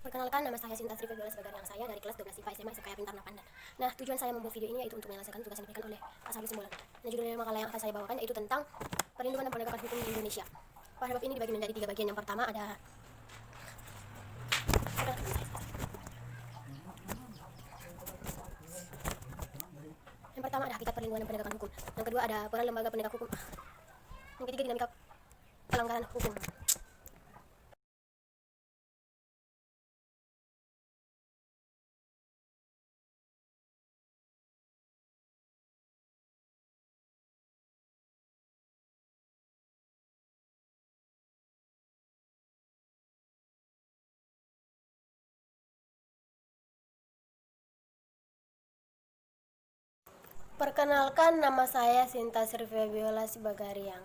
Perkenalkan, nama saya Sinta Sri Febiola sebagai yang saya dari kelas 12 IPA SMA Sekaya Pintar Napandan. Nah, tujuan saya membuat video ini yaitu untuk menyelesaikan tugas yang diberikan oleh Pak Sarul Simbolon. Nah, judul makalah yang akan saya bawakan yaitu tentang perlindungan dan penegakan hukum di Indonesia. Pada bab ini dibagi menjadi 3 bagian. Yang pertama ada hakikat perlindungan dan penegakan hukum. Yang kedua ada peran lembaga penegak hukum. Yang ketiga dinamika pelanggaran hukum. Perkenalkan, nama saya Sinta Sri Febiola Sibagariang.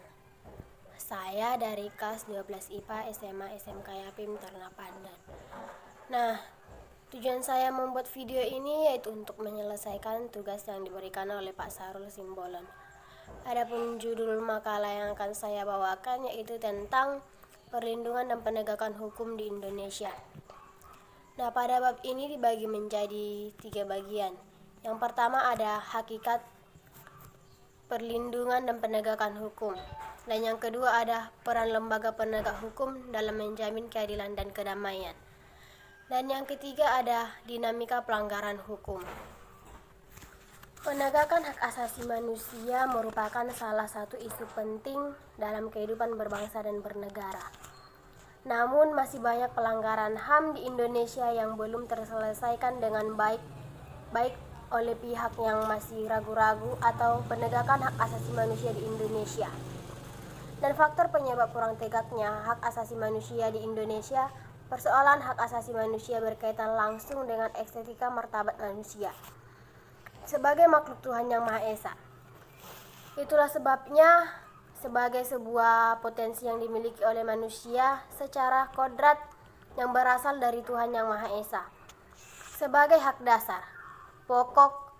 Saya dari kelas 12 IPA SMA SMK Pintar Napandan. Nah, tujuan saya membuat video ini yaitu untuk menyelesaikan tugas yang diberikan oleh Pak Sarul Simbolon. Adapun judul makalah yang akan saya bawakan yaitu tentang perlindungan dan penegakan hukum di Indonesia. Nah, pada bab ini dibagi menjadi 3 bagian. Yang pertama ada hakikat perlindungan dan penegakan hukum. Dan yang kedua ada peran lembaga penegak hukum dalam menjamin keadilan dan kedamaian. Dan yang ketiga ada dinamika pelanggaran hukum. Penegakan hak asasi manusia merupakan salah satu isu penting dalam kehidupan berbangsa dan bernegara. Namun masih banyak pelanggaran HAM di Indonesia yang belum terselesaikan dengan baik oleh pihak yang masih ragu-ragu atau penegakan hak asasi manusia di Indonesia. Dan faktor penyebab kurang tegaknya hak asasi manusia di Indonesia, persoalan hak asasi manusia berkaitan langsung dengan estetika martabat manusia sebagai makhluk Tuhan yang Maha Esa. Itulah sebabnya sebagai sebuah potensi yang dimiliki oleh manusia secara kodrat yang berasal dari Tuhan yang Maha Esa. Sebagai hak dasar, pokok,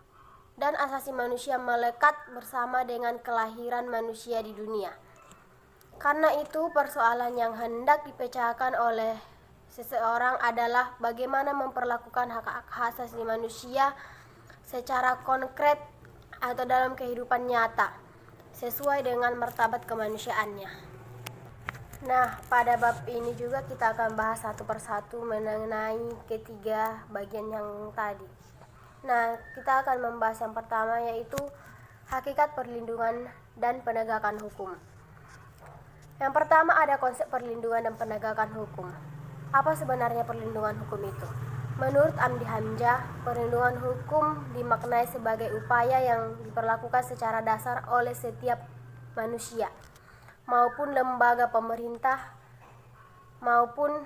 dan asasi manusia melekat bersama dengan kelahiran manusia di dunia. Karena itu persoalan yang hendak dipecahkan oleh seseorang adalah bagaimana memperlakukan hak asasi manusia secara konkret atau dalam kehidupan nyata sesuai dengan martabat kemanusiaannya. Nah, pada bab ini juga kita akan bahas satu persatu mengenai ketiga bagian yang tadi. Nah, kita akan membahas yang pertama yaitu hakikat perlindungan dan penegakan hukum. Yang pertama ada konsep perlindungan dan penegakan hukum. Apa sebenarnya perlindungan hukum itu? Menurut Amdi Hamzah, perlindungan hukum dimaknai sebagai upaya yang diperlakukan secara dasar oleh setiap manusia, maupun lembaga pemerintah, maupun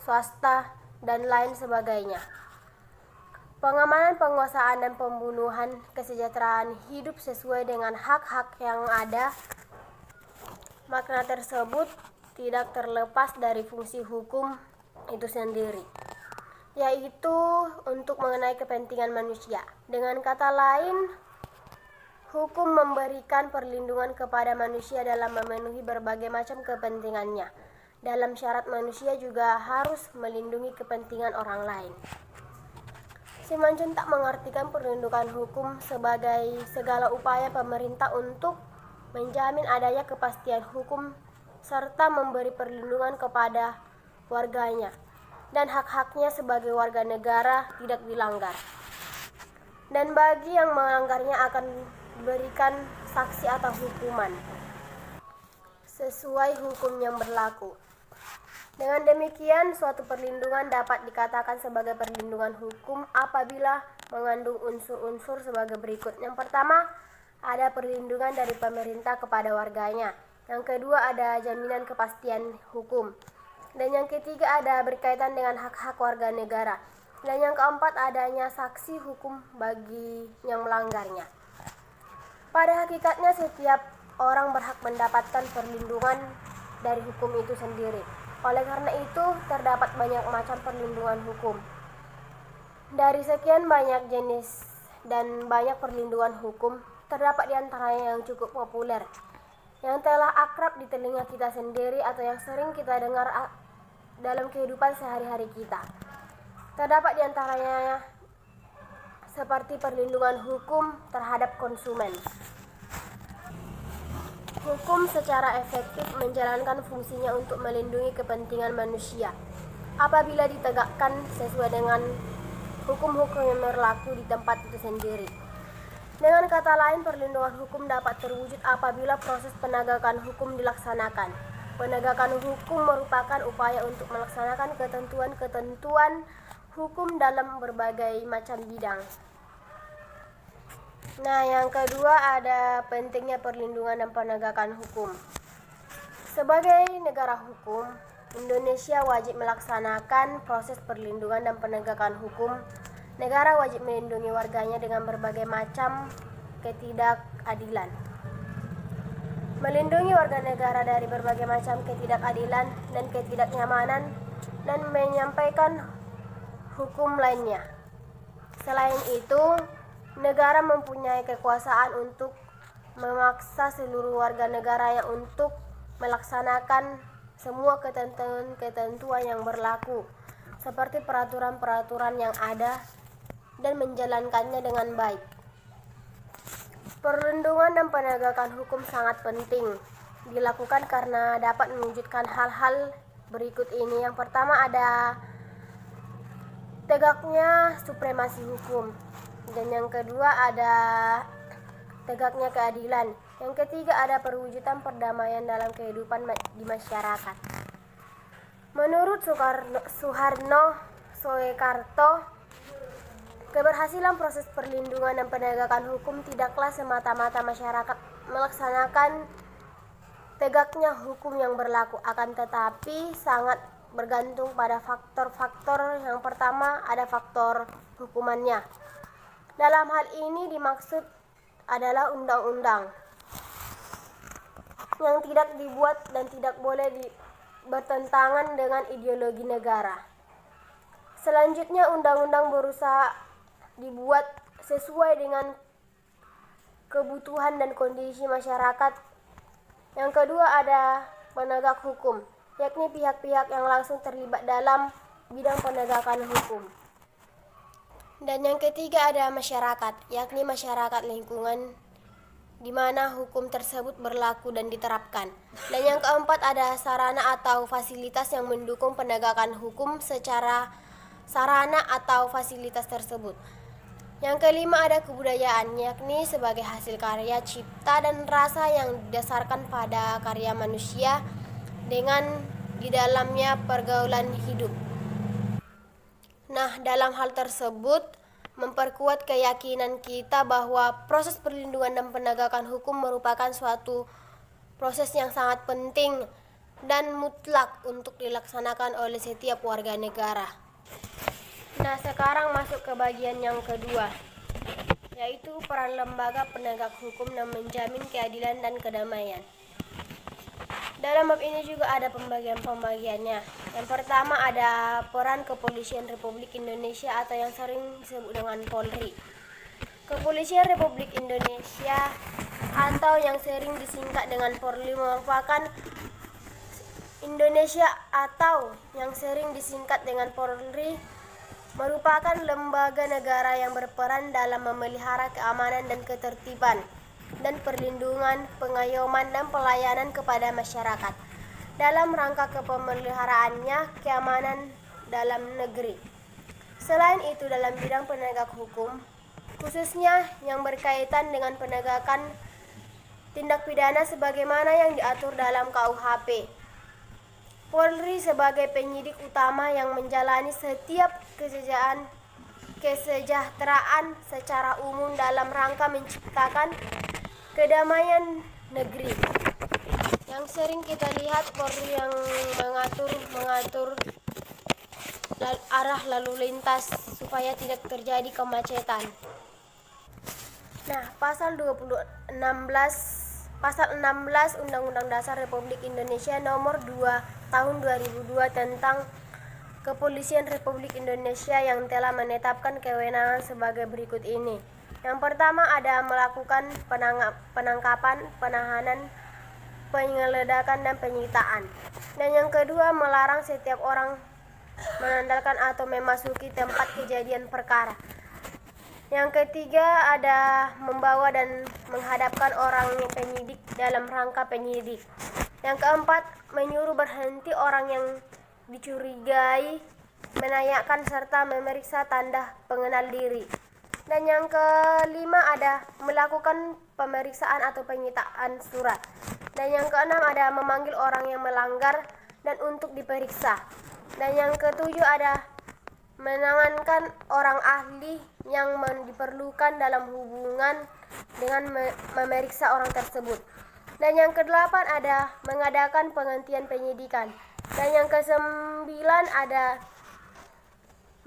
swasta, dan lain sebagainya. Pengamanan, penguasaan, dan pembunuhan kesejahteraan hidup sesuai dengan hak-hak yang ada. Makna tersebut tidak terlepas dari fungsi hukum itu sendiri, yaitu untuk mengenai kepentingan manusia. Dengan kata lain, hukum memberikan perlindungan kepada manusia dalam memenuhi berbagai macam kepentingannya. Dalam syarat manusia juga harus melindungi kepentingan orang lain. Simanjuntak mengartikan perlindungan hukum sebagai segala upaya pemerintah untuk menjamin adanya kepastian hukum serta memberi perlindungan kepada warganya dan hak-haknya sebagai warga negara tidak dilanggar. Dan bagi yang melanggarnya akan diberikan sanksi atau hukuman sesuai hukum yang berlaku. Dengan demikian, suatu perlindungan dapat dikatakan sebagai perlindungan hukum apabila mengandung unsur-unsur sebagai berikut. Yang pertama, ada perlindungan dari pemerintah kepada warganya. Yang kedua, ada jaminan kepastian hukum. Dan yang ketiga, ada berkaitan dengan hak-hak warga negara. Dan yang keempat, adanya sanksi hukum bagi yang melanggarnya. Pada hakikatnya, setiap orang berhak mendapatkan perlindungan dari hukum itu sendiri. Oleh karena itu, terdapat banyak macam perlindungan hukum. Dari sekian banyak jenis dan banyak perlindungan hukum, terdapat di antaranya yang cukup populer, yang telah akrab di telinga kita sendiri atau yang sering kita dengar dalam kehidupan sehari-hari kita, Terdapat di antaranya seperti perlindungan hukum terhadap konsumen. Hukum secara efektif menjalankan fungsinya untuk melindungi kepentingan manusia apabila ditegakkan sesuai dengan hukum-hukum yang berlaku di tempat itu sendiri. Dengan kata lain, perlindungan hukum dapat terwujud apabila proses penegakan hukum dilaksanakan. Penegakan hukum merupakan upaya untuk melaksanakan ketentuan-ketentuan hukum dalam berbagai macam bidang. Nah, yang kedua ada pentingnya perlindungan dan penegakan hukum. Sebagai negara hukum, Indonesia wajib melaksanakan proses perlindungan dan penegakan hukum. Negara wajib melindungi warganya dengan berbagai macam ketidakadilan. Melindungi warga negara dari berbagai macam ketidakadilan dan ketidaknyamanan dan menyampaikan hukum lainnya. Selain itu, negara mempunyai kekuasaan untuk memaksa seluruh warga negara yang untuk melaksanakan semua ketentuan-ketentuan yang berlaku, seperti peraturan-peraturan yang ada dan menjalankannya dengan baik. Perlindungan dan penegakan hukum sangat penting dilakukan karena dapat mewujudkan hal-hal berikut ini. Yang pertama ada tegaknya supremasi hukum, dan yang kedua ada tegaknya keadilan. Yang ketiga ada perwujudan perdamaian dalam kehidupan di masyarakat. Menurut Soeharto Soekarno, keberhasilan proses perlindungan dan penegakan hukum tidaklah semata-mata masyarakat melaksanakan tegaknya hukum yang berlaku, akan tetapi sangat bergantung pada faktor-faktor. Yang pertama ada faktor hukumannya. Dalam hal ini dimaksud adalah undang-undang yang tidak dibuat dan tidak boleh bertentangan dengan ideologi negara. Selanjutnya, undang-undang berusaha dibuat sesuai dengan kebutuhan dan kondisi masyarakat. Yang kedua ada penegak hukum, yakni pihak-pihak yang langsung terlibat dalam bidang penegakan hukum. Dan yang ketiga ada masyarakat, yakni masyarakat lingkungan di mana hukum tersebut berlaku dan diterapkan. Dan yang keempat ada sarana atau fasilitas yang mendukung penegakan hukum secara sarana atau fasilitas tersebut. Yang kelima ada kebudayaan, yakni sebagai hasil karya cipta dan rasa yang didasarkan pada karya manusia dengan di dalamnya pergaulan hidup. Nah, dalam hal tersebut memperkuat keyakinan kita bahwa proses perlindungan dan penegakan hukum merupakan suatu proses yang sangat penting dan mutlak untuk dilaksanakan oleh setiap warga negara. Nah, sekarang masuk ke bagian yang kedua, yaitu peran lembaga penegak hukum dan menjamin keadilan dan kedamaian. Dalam bab ini juga ada pembagiannya. Yang pertama ada peran Kepolisian Republik Indonesia atau yang sering disebut dengan Polri. Kepolisian Republik Indonesia atau yang sering disingkat dengan Polri merupakan merupakan lembaga negara yang berperan dalam memelihara keamanan dan ketertiban dan perlindungan, pengayoman dan pelayanan kepada masyarakat dalam rangka kepemeliharaannya keamanan dalam negeri. Selain itu, dalam bidang penegak hukum, khususnya yang berkaitan dengan penegakan tindak pidana sebagaimana yang diatur dalam KUHP, Polri sebagai penyidik utama yang menjalani setiap kesejahteraan secara umum dalam rangka menciptakan kedamaian negeri. Yang sering kita lihat Polri yang mengatur arah lalu lintas supaya tidak terjadi kemacetan. Nah, Pasal 16 Undang-Undang Dasar Republik Indonesia Nomor 2 Tahun 2002 tentang Kepolisian Republik Indonesia yang telah menetapkan kewenangan sebagai berikut ini. Yang pertama ada melakukan penangkapan, penahanan, penyeledakan dan penyitaan. Dan yang kedua melarang setiap orang menandalkan atau memasuki tempat kejadian perkara. Yang ketiga ada membawa dan menghadapkan orang penyidik dalam rangka penyidik. Yang keempat, menyuruh berhenti orang yang dicurigai, menanyakan serta memeriksa tanda pengenal diri. Dan yang kelima ada melakukan pemeriksaan atau penyitaan surat. Dan yang keenam ada memanggil orang yang melanggar dan untuk diperiksa. Dan yang ketujuh ada menangankan orang ahli yang diperlukan dalam hubungan dengan memeriksa orang tersebut. Dan yang kedelapan ada mengadakan penghentian penyidikan. Dan yang kesembilan ada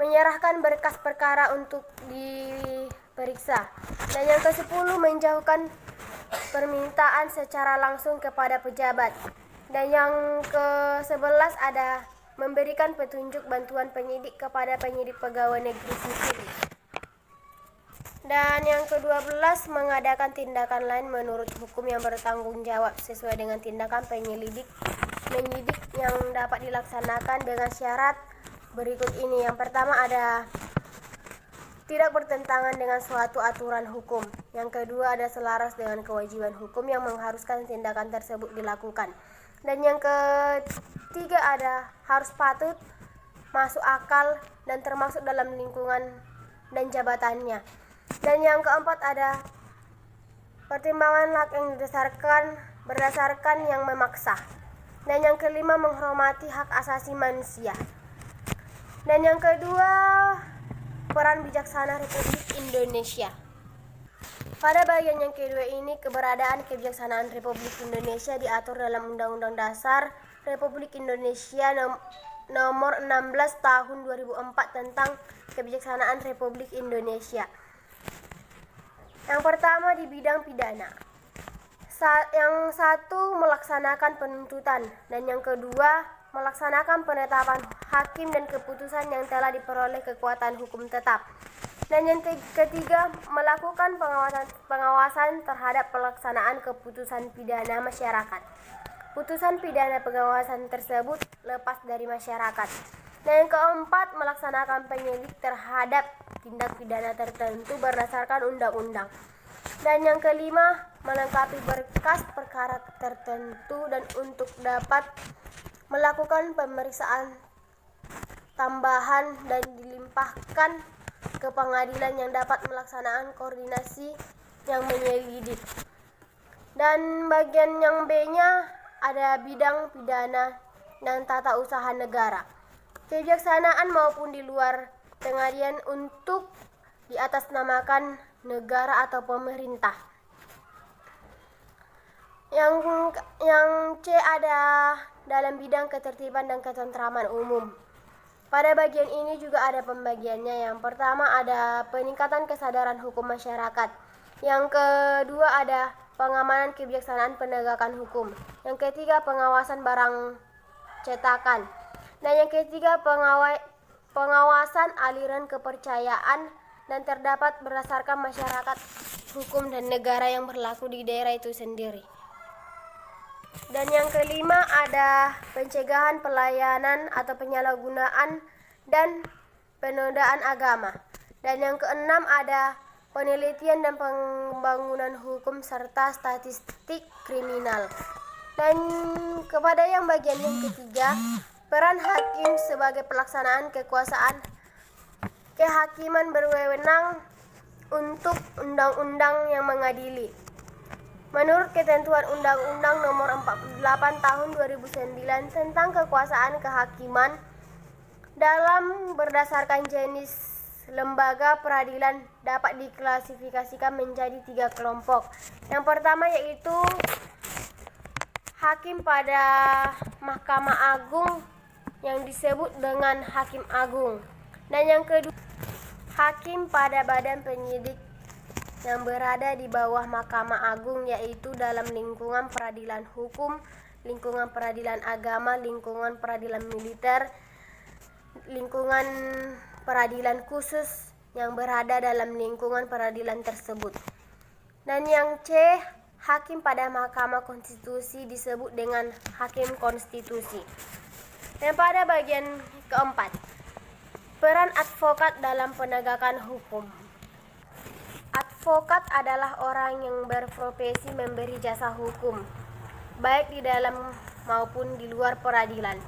menyerahkan berkas perkara untuk diperiksa. Dan yang kesepuluh menjauhkan permintaan secara langsung kepada pejabat. Dan yang ke-11 ada memberikan petunjuk bantuan penyidik kepada penyidik pegawai negeri sipil. Dan yang ke-12 mengadakan tindakan lain menurut hukum yang bertanggung jawab sesuai dengan tindakan penyidik yang dapat dilaksanakan dengan syarat berikut ini. Yang pertama ada tidak bertentangan dengan suatu aturan hukum. Yang kedua ada selaras dengan kewajiban hukum yang mengharuskan tindakan tersebut dilakukan. Dan yang ketiga ada harus patut, masuk akal, dan termasuk dalam lingkungan dan jabatannya. Dan yang keempat ada pertimbangan hak yang berdasarkan yang memaksa. Dan yang kelima menghormati hak asasi manusia. Dan yang kedua peran bijaksana Republik Indonesia. Pada bagian yang kedua ini, keberadaan kebijaksanaan Republik Indonesia diatur dalam Undang-Undang Dasar Republik Indonesia nomor 16 tahun 2004 tentang kebijaksanaan Republik Indonesia. Yang pertama di bidang pidana. Yang satu melaksanakan penuntutan, dan yang kedua melaksanakan penetapan hakim dan keputusan yang telah diperoleh kekuatan hukum tetap. Dan yang ketiga, melakukan pengawasan terhadap pelaksanaan keputusan pidana masyarakat. Putusan pidana pengawasan tersebut lepas dari masyarakat. Dan yang keempat, melaksanakan penyidik terhadap tindak pidana tertentu berdasarkan undang-undang. Dan yang kelima, melengkapi berkas perkara tertentu dan untuk dapat melakukan pemeriksaan tambahan dan dilimpahkan ke pengadilan yang dapat melaksanakan koordinasi yang menyelidik. Dan bagian yang B-nya ada bidang pidana dan tata usaha negara. Kebijaksanaan maupun di luar pengadilan untuk diatasnamakan negara atau pemerintah. Yang C ada dalam bidang ketertiban dan ketentraman umum. Pada bagian ini juga ada pembagiannya. Yang pertama ada peningkatan kesadaran hukum masyarakat. Yang kedua ada pengamanan kebijaksanaan penegakan hukum. Yang ketiga pengawasan barang cetakan. Dan yang ketiga pengawasan aliran kepercayaan dan terdapat berdasarkan masyarakat hukum dan negara yang berlaku di daerah itu sendiri. Dan yang kelima ada pencegahan pelayanan atau penyalahgunaan dan penodaan agama. Dan yang keenam ada penelitian dan pembangunan hukum serta statistik kriminal. Dan kepada yang bagian yang ketiga, peran hakim sebagai pelaksanaan kekuasaan kehakiman berwenang untuk undang-undang yang mengadili. Menurut ketentuan Undang-Undang Nomor 48 Tahun 2009 tentang kekuasaan kehakiman, dalam berdasarkan jenis lembaga peradilan dapat diklasifikasikan menjadi 3 kelompok. Yang pertama yaitu hakim pada Mahkamah Agung yang disebut dengan Hakim Agung. Dan yang kedua, hakim pada badan penyidik yang berada di bawah Mahkamah Agung, yaitu dalam lingkungan peradilan hukum, lingkungan peradilan agama, lingkungan peradilan militer, lingkungan peradilan khusus yang berada dalam lingkungan peradilan tersebut. Dan yang C, hakim pada Mahkamah Konstitusi disebut dengan Hakim Konstitusi. Dan pada bagian keempat, peran advokat dalam penegakan hukum. Advokat adalah orang yang berprofesi memberi jasa hukum, baik di dalam maupun di luar peradilan.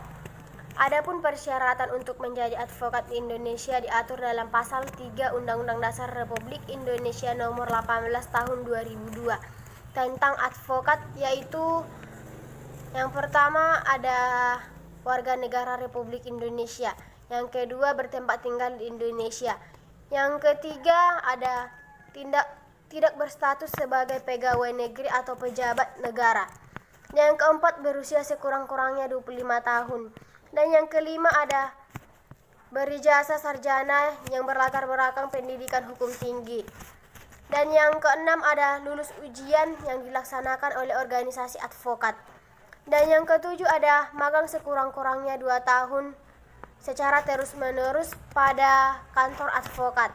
Adapun persyaratan untuk menjadi advokat di Indonesia diatur dalam pasal 3 Undang-Undang Dasar Republik Indonesia Nomor 18 Tahun 2002 tentang advokat, yaitu yang pertama ada warga negara Republik Indonesia, yang kedua bertempat tinggal di Indonesia, yang ketiga ada tidak berstatus sebagai pegawai negeri atau pejabat negara, yang keempat berusia sekurang-kurangnya 25 tahun, dan yang kelima ada berijazah sarjana yang berlatar belakang pendidikan hukum tinggi, dan yang keenam ada lulus ujian yang dilaksanakan oleh organisasi advokat, dan yang ketujuh ada magang sekurang-kurangnya 2 tahun secara terus-menerus pada kantor advokat.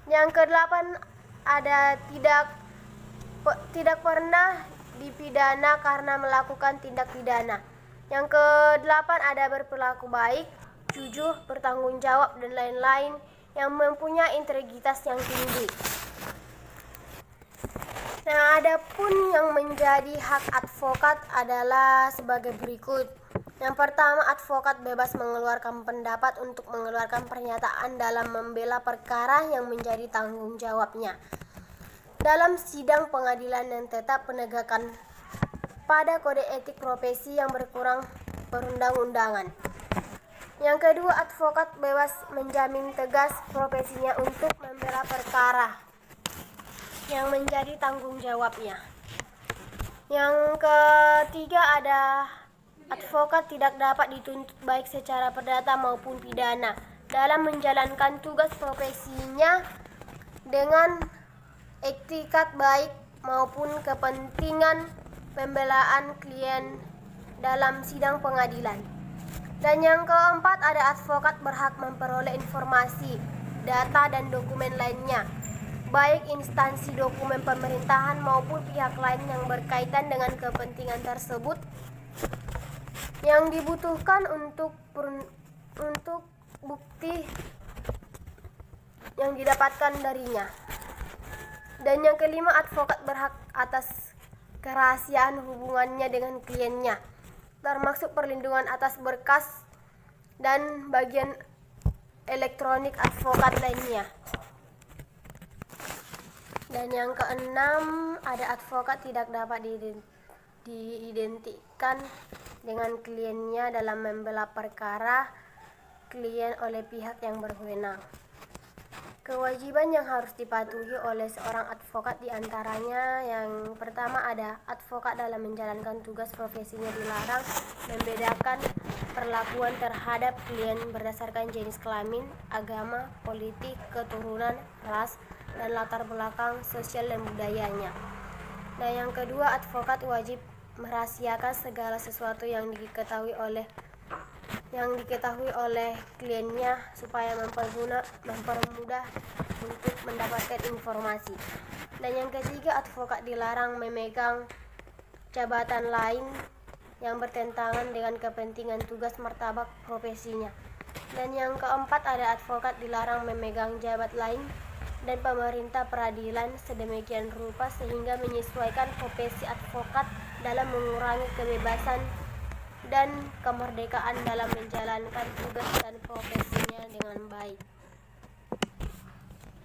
Yang kedelapan ada tidak pernah dipidana karena melakukan tindak pidana. Yang kedelapan ada berperilaku baik, jujur, bertanggung jawab, dan lain-lain, yang mempunyai integritas yang tinggi. Nah, adapun yang menjadi hak advokat adalah sebagai berikut. Yang pertama, advokat bebas mengeluarkan pendapat untuk mengeluarkan pernyataan dalam membela perkara yang menjadi tanggung jawabnya dalam sidang pengadilan yang tetap penegakan pada kode etik profesi yang berkurang perundang-undangan. Yang kedua, advokat bebas menjamin tegas profesinya untuk membela perkara yang menjadi tanggung jawabnya. Yang ketiga ada advokat tidak dapat dituntut baik secara perdata maupun pidana dalam menjalankan tugas profesinya dengan etikat baik maupun kepentingan pembelaan klien dalam sidang pengadilan. Dan yang keempat ada advokat berhak memperoleh informasi, data, dan dokumen lainnya, baik instansi dokumen pemerintahan maupun pihak lain yang berkaitan dengan kepentingan tersebut yang dibutuhkan untuk bukti yang didapatkan darinya. Dan yang kelima, advokat berhak atas kerahasiaan hubungannya dengan kliennya, termasuk perlindungan atas berkas dan bagian elektronik advokat lainnya. Dan yang keenam, ada advokat tidak dapat diidentikan dengan kliennya dalam membela perkara klien oleh pihak yang berwenang. Kewajiban yang harus dipatuhi oleh seorang advokat diantaranya yang pertama ada advokat dalam menjalankan tugas profesinya dilarang membedakan perlakuan terhadap klien berdasarkan jenis kelamin, agama, politik, keturunan, ras, dan latar belakang sosial dan budayanya. Nah, yang kedua, advokat wajib merahasiakan segala sesuatu yang diketahui oleh kliennya supaya mempermudah untuk mendapatkan informasi. Dan yang ketiga, advokat dilarang memegang jabatan lain yang bertentangan dengan kepentingan tugas martabat profesinya. Dan yang keempat, ada advokat dilarang memegang jabat lain dan pemerintah peradilan sedemikian rupa sehingga menyesuaikan profesi advokat dalam mengurangi kebebasan dan kemerdekaan dalam menjalankan tugas dan profesinya dengan baik.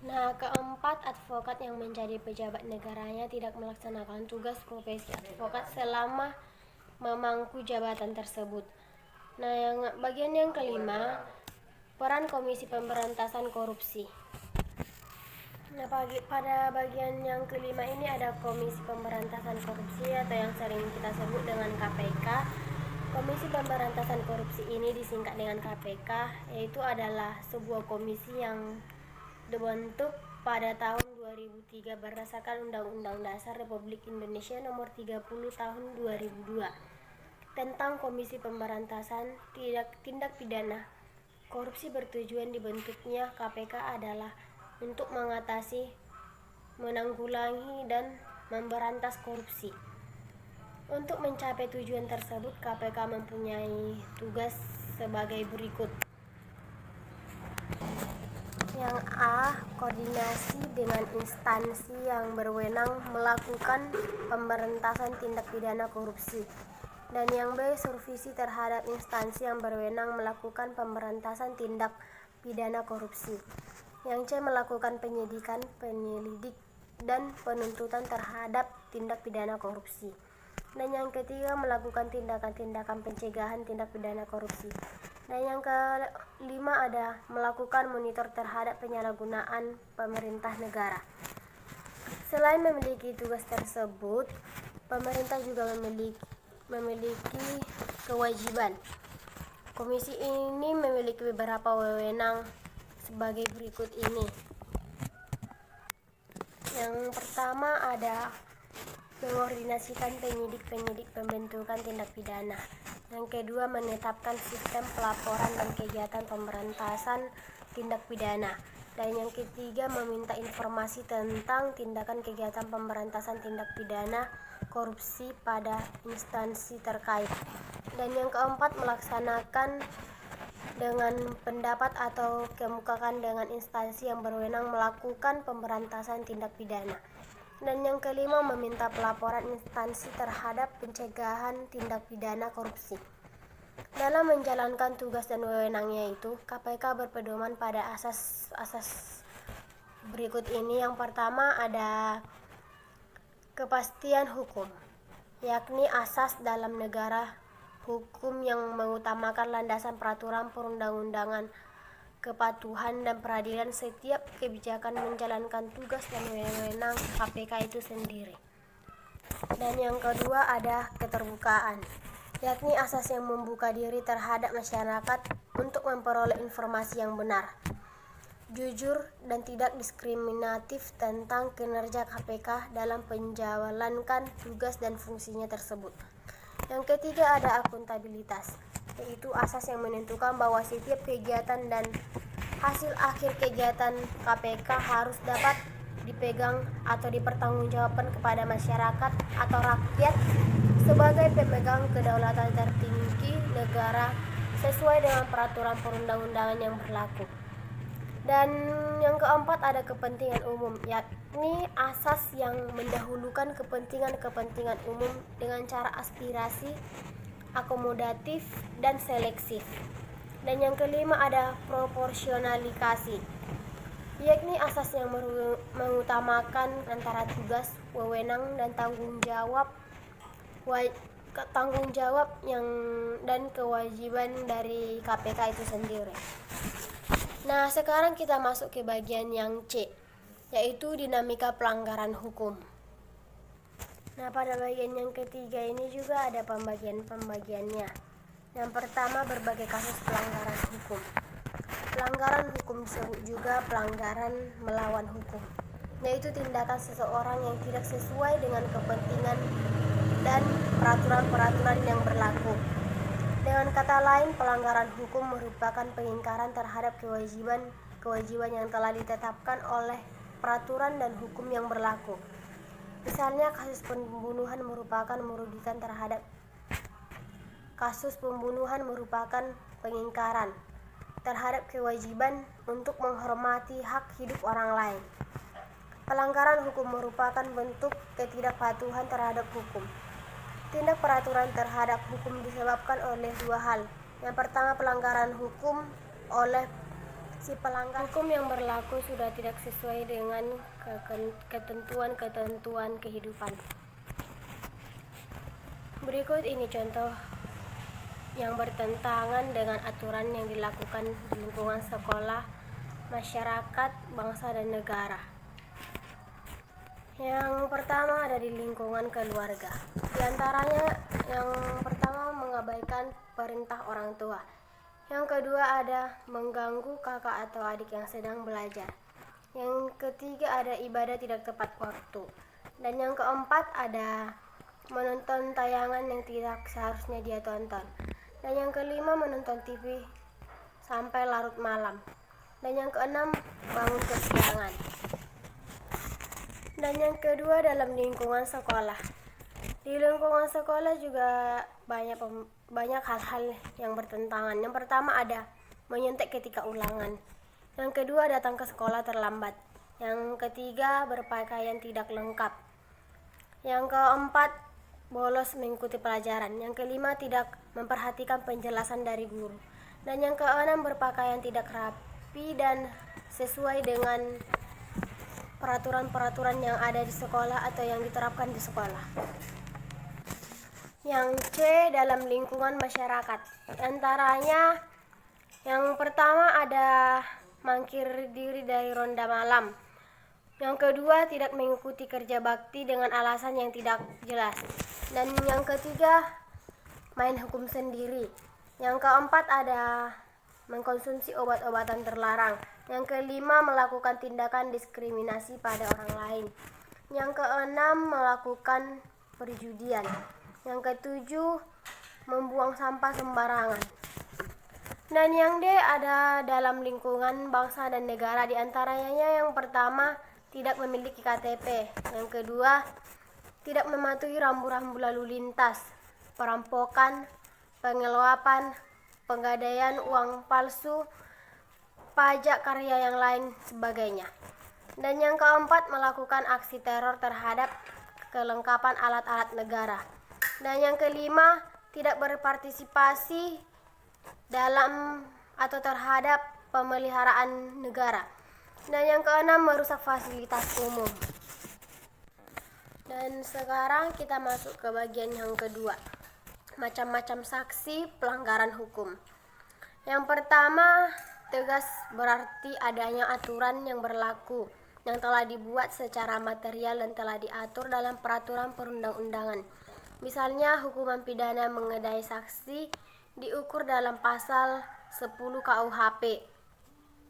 Nah, keempat, advokat yang menjadi pejabat negaranya tidak melaksanakan tugas profesi advokat selama memangku jabatan tersebut. Nah, bagian yang kelima, peran Komisi Pemberantasan Korupsi. Nah, pada bagian yang kelima ini ada Komisi Pemberantasan Korupsi atau yang sering kita sebut dengan KPK. Komisi Pemberantasan Korupsi ini disingkat dengan KPK, yaitu adalah sebuah komisi yang dibentuk pada tahun 2003 berdasarkan Undang-Undang Dasar Republik Indonesia Nomor 30 Tahun 2002 tentang Komisi Pemberantasan Tindak Pidana Korupsi. Bertujuan dibentuknya KPK adalah untuk mengatasi, menanggulangi, dan memberantas korupsi. Untuk mencapai tujuan tersebut, KPK mempunyai tugas sebagai berikut. Yang A. Koordinasi dengan instansi yang berwenang melakukan pemberantasan tindak pidana korupsi. Dan yang B. Supervisi terhadap instansi yang berwenang melakukan pemberantasan tindak pidana korupsi. Yang C. Melakukan penyidikan, penyelidik, dan penuntutan terhadap tindak pidana korupsi. Dan yang ketiga, melakukan tindakan-tindakan pencegahan tindak pidana korupsi. Dan yang kelima ada melakukan monitor terhadap penyalahgunaan pemerintah negara. Selain memiliki tugas tersebut, pemerintah juga memiliki kewajiban. Komisi ini memiliki beberapa wewenang sebagai berikut ini. Yang pertama ada mengkoordinasikan penyidik pembentukan tindak pidana. Yang kedua, menetapkan sistem pelaporan dan kegiatan pemberantasan tindak pidana. Dan yang ketiga, meminta informasi tentang tindakan kegiatan pemberantasan tindak pidana korupsi pada instansi terkait. Dan yang keempat, melaksanakan dengan pendapat atau kemukakan dengan instansi yang berwenang melakukan pemberantasan tindak pidana. Dan yang kelima, meminta pelaporan instansi terhadap pencegahan tindak pidana korupsi. Dalam menjalankan tugas dan wewenangnya itu, KPK berpedoman pada asas berikut ini. Yang pertama ada kepastian hukum, yakni asas dalam negara hukum yang mengutamakan landasan peraturan perundang-undangan, kepatuhan dan peradilan setiap kebijakan menjalankan tugas dan wewenang KPK itu sendiri. Dan yang kedua ada keterbukaan, yakni asas yang membuka diri terhadap masyarakat untuk memperoleh informasi yang benar, jujur dan tidak diskriminatif tentang kinerja KPK dalam menjalankan tugas dan fungsinya tersebut. Yang ketiga ada akuntabilitas, yaitu asas yang menentukan bahwa setiap kegiatan dan hasil akhir kegiatan KPK harus dapat dipegang atau dipertanggungjawabkan kepada masyarakat atau rakyat sebagai pemegang kedaulatan tertinggi negara sesuai dengan peraturan perundang-undangan yang berlaku. Dan yang keempat ada kepentingan umum, yakni asas yang mendahulukan kepentingan umum dengan cara aspirasi, akomodatif, dan selektif. Dan yang kelima ada proporsionalitas, yakni asas yang mengutamakan antara tugas, wewenang, dan tanggung jawab dan kewajiban dari KPK itu sendiri. Nah, sekarang kita masuk ke bagian yang C, yaitu dinamika pelanggaran hukum. Nah, pada bagian yang ketiga ini juga ada pembagiannya. Yang pertama, berbagai kasus pelanggaran hukum. Pelanggaran hukum disebut juga pelanggaran melawan hukum, yaitu tindakan seseorang yang tidak sesuai dengan kepentingan dan peraturan-peraturan yang berlaku. Dengan kata lain, pelanggaran hukum merupakan pengingkaran terhadap kewajiban yang telah ditetapkan oleh peraturan dan hukum yang berlaku. Misalnya, kasus pembunuhan merupakan pengingkaran terhadap kewajiban untuk menghormati hak hidup orang lain. Pelanggaran hukum merupakan bentuk ketidakpatuhan terhadap hukum. Tindak peraturan terhadap hukum disebabkan oleh dua hal. Yang pertama, pelanggaran hukum oleh si pelanggar hukum yang berlaku sudah tidak sesuai dengan ketentuan kehidupan. Berikut ini contoh yang bertentangan dengan aturan yang dilakukan di lingkungan sekolah, masyarakat, bangsa, dan negara. Yang pertama ada di lingkungan keluarga. Di antaranya yang pertama mengabaikan perintah orang tua. Yang kedua ada mengganggu kakak atau adik yang sedang belajar. Yang ketiga ada ibadah tidak tepat waktu. Dan yang keempat ada menonton tayangan yang tidak seharusnya dia tonton. Dan yang kelima menonton TV sampai larut malam. Dan yang keenam bangun kesiangan. Dan yang kedua dalam lingkungan sekolah. Di lingkungan sekolah juga banyak hal-hal yang bertentangan. Yang pertama ada menyontek ketika ulangan. Yang kedua datang ke sekolah terlambat. Yang ketiga berpakaian tidak lengkap. Yang keempat bolos mengikuti pelajaran. Yang kelima tidak memperhatikan penjelasan dari guru. Dan yang keenam berpakaian tidak rapi dan sesuai dengan peraturan-peraturan yang ada di sekolah atau yang diterapkan di sekolah. Yang C, dalam lingkungan masyarakat. Antaranya yang pertama ada mangkir diri dari ronda malam. Yang kedua tidak mengikuti kerja bakti dengan alasan yang tidak jelas. Dan yang ketiga main hukum sendiri. Yang keempat ada mengkonsumsi obat-obatan terlarang. Yang kelima melakukan tindakan diskriminasi pada orang lain. Yang keenam melakukan perjudian. Yang ketujuh membuang sampah sembarangan. Dan yang D ada dalam lingkungan bangsa dan negara. Di antaranya yang pertama tidak memiliki KTP. Yang kedua tidak mematuhi rambu-rambu lalu lintas, perampokan, pengeluapan, penggadaian uang palsu, pajak karya yang lain sebagainya. Dan yang keempat melakukan aksi teror terhadap kelengkapan alat-alat negara. Dan yang kelima tidak berpartisipasi dalam atau terhadap pemeliharaan negara. Dan yang keenam merusak fasilitas umum. Dan sekarang kita masuk ke bagian yang kedua, macam-macam saksi pelanggaran hukum. Yang pertama, tegas berarti adanya aturan yang berlaku yang telah dibuat secara material dan telah diatur dalam peraturan perundang-undangan. Misalnya hukuman pidana mengenai saksi diukur dalam pasal 10 KUHP.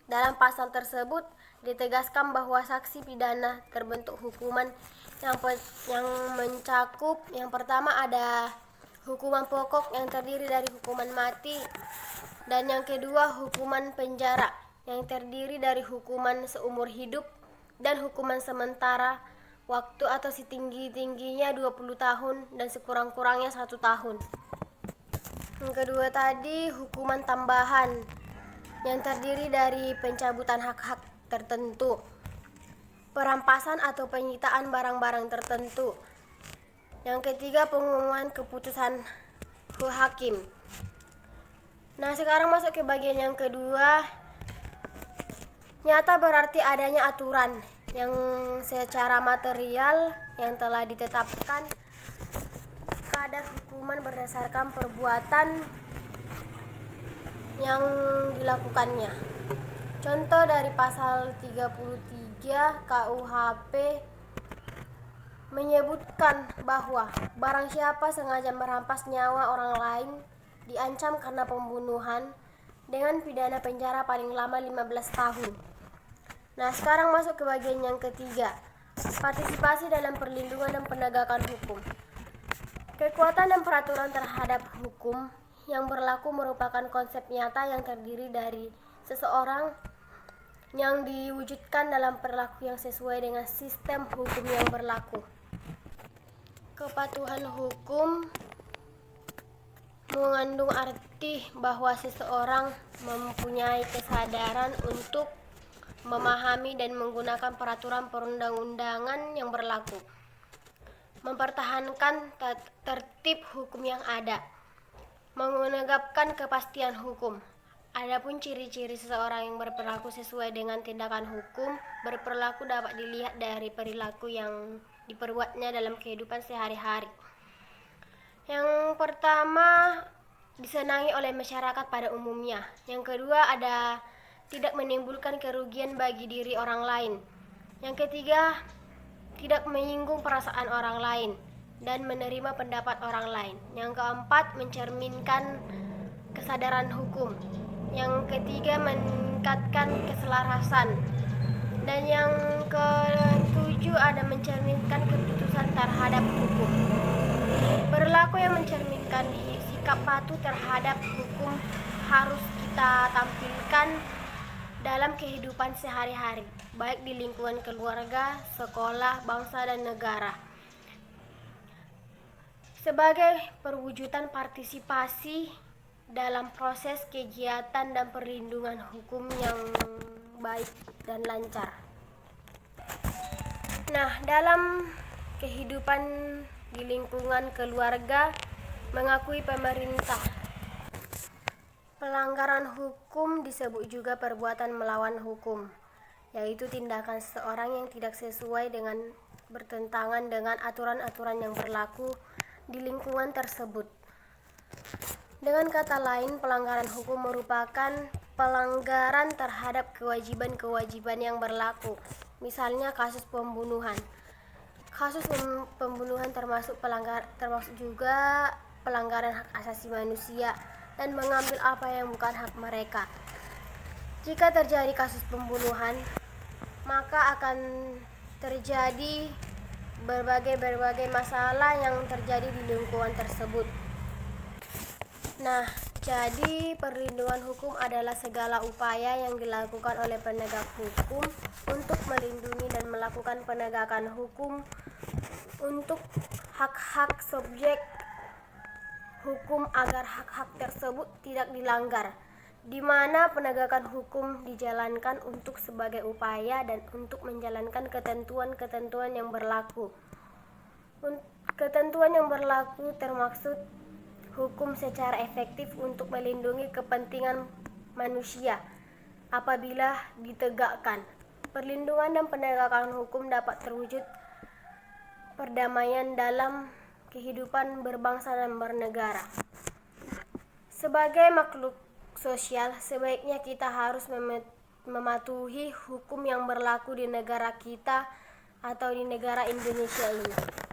Dalam pasal tersebut ditegaskan bahwa saksi pidana terbentuk hukuman yang mencakup yang pertama ada hukuman pokok yang terdiri dari hukuman mati, dan yang kedua hukuman penjara yang terdiri dari hukuman seumur hidup dan hukuman sementara waktu atau setinggi-tingginya 20 tahun dan sekurang-kurangnya 1 tahun. Yang kedua tadi hukuman tambahan yang terdiri dari pencabutan hak-hak tertentu, perampasan atau penyitaan barang-barang tertentu. Yang ketiga pengumuman keputusan hakim. Nah, sekarang masuk ke bagian yang kedua. Nyata berarti adanya aturan yang secara material yang telah ditetapkan kadar hukuman berdasarkan perbuatan yang dilakukannya. Contoh dari pasal 33 KUHP menyebutkan bahwa barang siapa sengaja merampas nyawa orang lain diancam karena pembunuhan dengan pidana penjara paling lama 15 tahun. Nah, sekarang masuk ke bagian yang ketiga, partisipasi dalam perlindungan dan penegakan hukum. Kekuatan dan peraturan terhadap hukum yang berlaku merupakan konsep nyata yang terdiri dari seseorang yang diwujudkan dalam perilaku yang sesuai dengan sistem hukum yang berlaku. Kepatuhan hukum mengandung arti bahwa seseorang mempunyai kesadaran untuk memahami dan menggunakan peraturan perundang-undangan yang berlaku, mempertahankan tertib hukum yang ada, menegakkan kepastian hukum. Adapun ciri-ciri seseorang yang berperilaku sesuai dengan tindakan hukum, berperilaku dapat dilihat dari perilaku yang diperbuatnya dalam kehidupan sehari-hari. Yang pertama, disenangi oleh masyarakat pada umumnya. Yang kedua, ada tidak menimbulkan kerugian bagi diri orang lain. Yang ketiga, tidak menyinggung perasaan orang lain dan menerima pendapat orang lain. Yang keempat, mencerminkan kesadaran hukum. Yang ketiga, meningkatkan keselarasan. Dan yang ketujuh, ada mencerminkan keputusan terhadap hukum. Perilaku yang mencerminkan sikap patuh terhadap hukum harus kita tampilkan dalam kehidupan sehari-hari, baik di lingkungan keluarga, sekolah, bangsa, dan negara. sebagai perwujudan partisipasi dalam proses kegiatan dan perlindungan hukum yang baik dan lancar. Nah, dalam kehidupan di lingkungan keluarga mengakui pemerintah, pelanggaran hukum disebut juga perbuatan melawan hukum, yaitu tindakan seseorang yang tidak sesuai dengan bertentangan dengan aturan-aturan yang berlaku di lingkungan tersebut. Dengan kata lain, pelanggaran hukum merupakan pelanggaran terhadap kewajiban-kewajiban yang berlaku. Misalnya kasus pembunuhan. Kasus pembunuhan termasuk juga pelanggaran hak asasi manusia dan mengambil apa yang bukan hak mereka. Jika terjadi kasus pembunuhan, maka akan terjadi berbagai masalah yang terjadi di lingkungan tersebut. Nah, jadi perlindungan hukum adalah segala upaya yang dilakukan oleh penegak hukum untuk melindungi dan melakukan penegakan hukum untuk hak-hak subjek hukum agar hak-hak tersebut tidak dilanggar, di mana penegakan hukum dijalankan untuk sebagai upaya dan untuk menjalankan ketentuan-ketentuan yang berlaku. Ketentuan yang berlaku termaksud hukum secara efektif untuk melindungi kepentingan manusia apabila ditegakkan. Perlindungan dan penegakan hukum dapat terwujud perdamaian dalam kehidupan berbangsa dan bernegara. Sebagai makhluk sosial, sebaiknya kita harus mematuhi hukum yang berlaku di negara kita atau di negara Indonesia ini.